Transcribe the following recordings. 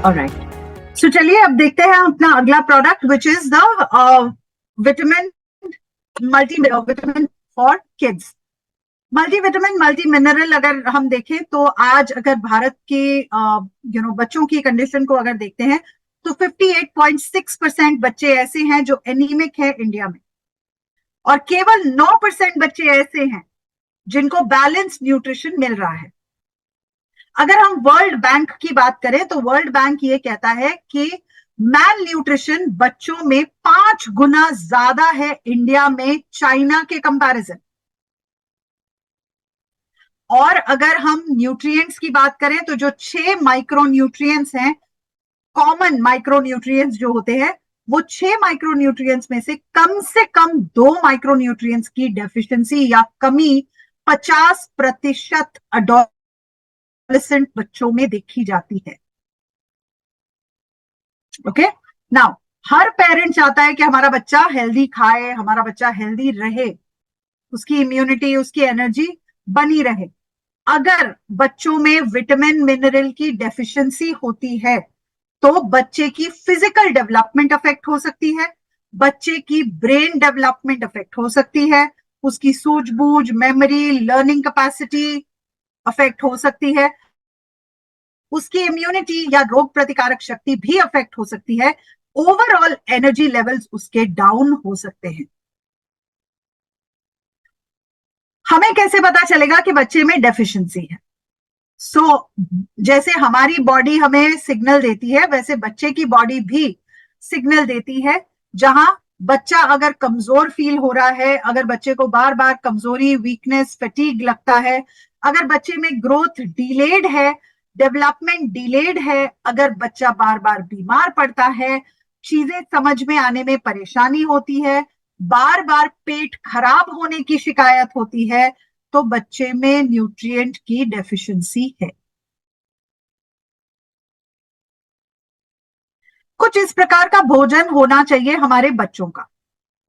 Alright, सो चलिए अब देखते हैं अपना अगला product which is the vitamin vitamin for kids. Multivitamin multi mineral अगर हम देखें तो आज अगर भारत के बच्चों की कंडीशन को अगर देखते हैं तो 58.6% बच्चे ऐसे हैं जो एनीमिक है इंडिया में, और केवल 9% बच्चे ऐसे हैं जिनको बैलेंस न्यूट्रिशन मिल रहा है। अगर हम वर्ल्ड बैंक की बात करें तो वर्ल्ड बैंक ये कहता है कि मैल न्यूट्रिशन बच्चों में 5 गुना ज्यादा है इंडिया में चाइना के कंपैरिजन। और अगर हम न्यूट्रिएंट्स की बात करें तो जो 6 माइक्रोन्यूट्रिएंट्स हैं, कॉमन माइक्रोन्यूट्रिएंट्स जो होते हैं, वो 6 माइक्रोन्यूट्रिएंट्स में से कम 2 माइक्रोन्यूट्रिएंट्स की डेफिशिएंसी या कमी 50% एडोलेसेंट बच्चों में देखी जाती है। ओके, नाउ हर पेरेंट चाहता है कि हमारा बच्चा हेल्दी खाए, हमारा बच्चा हेल्दी रहे, उसकी इम्यूनिटी, उसकी एनर्जी बनी रहे। अगर बच्चों में विटामिन मिनरल की डेफिशिएंसी होती है तो बच्चे की फिजिकल डेवलपमेंट अफेक्ट हो सकती है, बच्चे की ब्रेन डेवलपमेंट अफेक्ट हो सकती है, उसकी सूझबूझ, मेमोरी, लर्निंग कैपेसिटी अफेक्ट हो सकती है, उसकी इम्यूनिटी या रोग प्रतिकारक शक्ति भी अफेक्ट हो सकती है, ओवरऑल एनर्जी लेवल्स उसके डाउन हो सकते हैं। हमें कैसे पता चलेगा कि बच्चे में डेफिशिएंसी है? जैसे हमारी बॉडी हमें सिग्नल देती है वैसे बच्चे की बॉडी भी सिग्नल देती है। जहां बच्चा अगर कमजोर फील हो रहा है, अगर बच्चे को बार बार कमजोरी, वीकनेस, फटीग लगता है, अगर बच्चे में ग्रोथ डिलेड है, डेवलपमेंट डिलेड है, अगर बच्चा बार बार बीमार पड़ता है, चीजें समझ में आने में परेशानी होती है, बार बार पेट खराब होने की शिकायत होती है, तो बच्चे में न्यूट्रिएंट की डेफिशिएंसी है। कुछ इस प्रकार का भोजन होना चाहिए हमारे बच्चों का,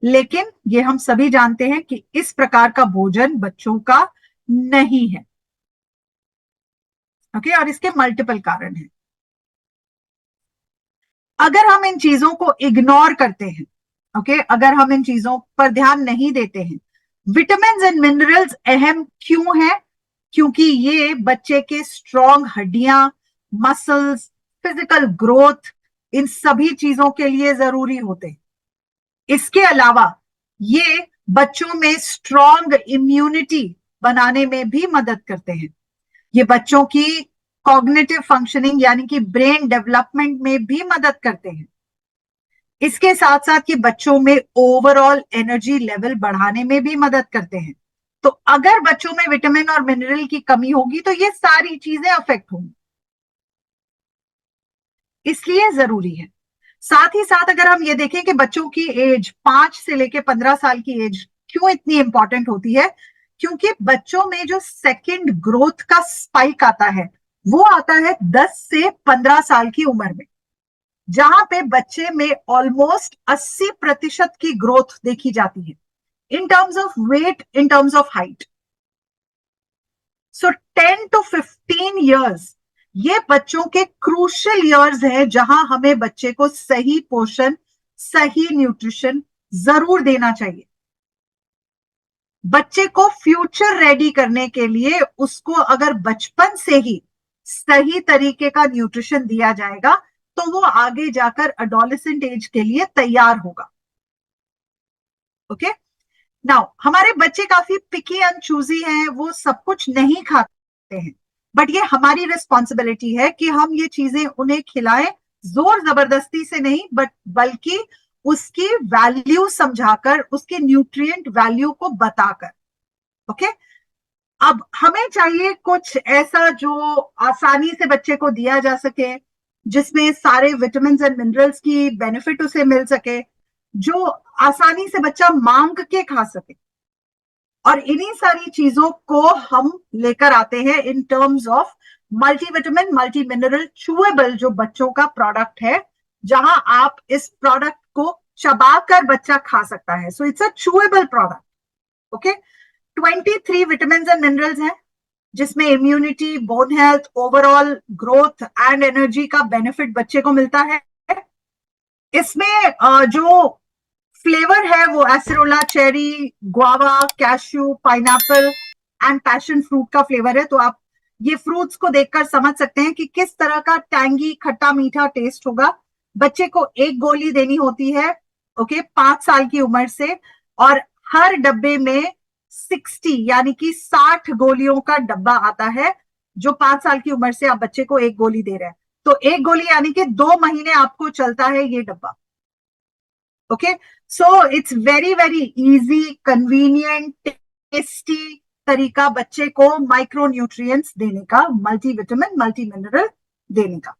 लेकिन ये हम सभी जानते हैं कि इस प्रकार का भोजन बच्चों का नहीं है। ओके, और इसके मल्टीपल कारण हैं। अगर हम इन चीजों को इग्नोर करते हैं, ओके, अगर हम इन चीजों पर ध्यान नहीं देते हैं, विटामिन एंड मिनरल्स अहम क्यों है? क्योंकि ये बच्चे के स्ट्रॉन्ग हड्डियां, मसल्स, फिजिकल ग्रोथ, इन सभी चीजों के लिए जरूरी होते हैं। इसके अलावा ये बच्चों में स्ट्रॉन्ग इम्यूनिटी बनाने में भी मदद करते हैं। ये बच्चों की कॉग्निटिव फंक्शनिंग यानी कि ब्रेन डेवलपमेंट में भी मदद करते हैं। इसके साथ साथ ये बच्चों में ओवरऑल एनर्जी लेवल बढ़ाने में भी मदद करते हैं। तो अगर बच्चों में विटामिन और मिनरल की कमी होगी तो ये सारी चीजें अफेक्ट होंगी, इसलिए जरूरी है। साथ ही साथ अगर हम ये देखें कि बच्चों की एज 5 से लेकर 15 साल की एज क्यों इतनी इंपॉर्टेंट होती है, क्योंकि बच्चों में जो सेकंड ग्रोथ का स्पाइक आता है वो आता है 10 से 15 साल की उम्र में, जहां पे बच्चे में ऑलमोस्ट 80% की ग्रोथ देखी जाती है in terms of weight, in terms of height. So 10 to 15 years ये बच्चों के क्रूशियल ईयर्स हैं जहां हमें बच्चे को सही पोषण, सही न्यूट्रिशन जरूर देना चाहिए। बच्चे को फ्यूचर रेडी करने के लिए उसको अगर बचपन से ही सही तरीके का न्यूट्रिशन दिया जाएगा तो वो आगे जाकर एडोलेसेंट एज के लिए तैयार होगा। ओके, नाउ हमारे बच्चे काफी पिकी एंड चूजी हैं, वो सब कुछ नहीं खाते हैं, बट ये हमारी रिस्पॉन्सिबिलिटी है कि हम ये चीजें उन्हें खिलाएं, जोर जबरदस्ती से नहीं, बल्कि उसकी वैल्यू समझाकर, उसके न्यूट्रिएंट वैल्यू को बताकर। ओके, अब हमें चाहिए कुछ ऐसा जो आसानी से बच्चे को दिया जा सके, जिसमें सारे विटामिन एंड मिनरल्स की बेनिफिट उसे मिल सके, जो आसानी से बच्चा मांग के खा सके। और इन्हीं सारी चीजों को हम लेकर आते हैं in terms of multivitamin multi mineral chewable, जो बच्चों का प्रोडक्ट है, जहां आप इस प्रोडक्ट को चबाकर बच्चा खा सकता है। So it's a chewable product. Okay, 23 vitamin and minerals हैं, जिसमें immunity, bone health, overall growth and energy का बेनिफिट बच्चे को मिलता है। इसमें जो फ्लेवर है वो acerola, cherry, guava, cashew, pineapple and passion fruit का फ्लेवर है। तो आप ये फ्रूट्स को देखकर समझ सकते हैं कि किस तरह का टैंगी, खट्टा मीठा टेस्ट होगा। बच्चे को एक गोली देनी होती है, ओके, 5 साल की उम्र से, और हर डब्बे में 60 यानी कि 60 गोलियों का डब्बा आता है, जो 5 साल की उम्र से आप बच्चे को एक गोली दे रहे हैं। तो एक गोली यानी कि 2 महीने आपको चलता है ये डब्बा। Okay, so it's very very easy, convenient, tasty तरीका बच्चे को माइक्रो न्यूट्रिएंट्स देने का, मल्टी विटामिन, मल्टी मिनरल देने का।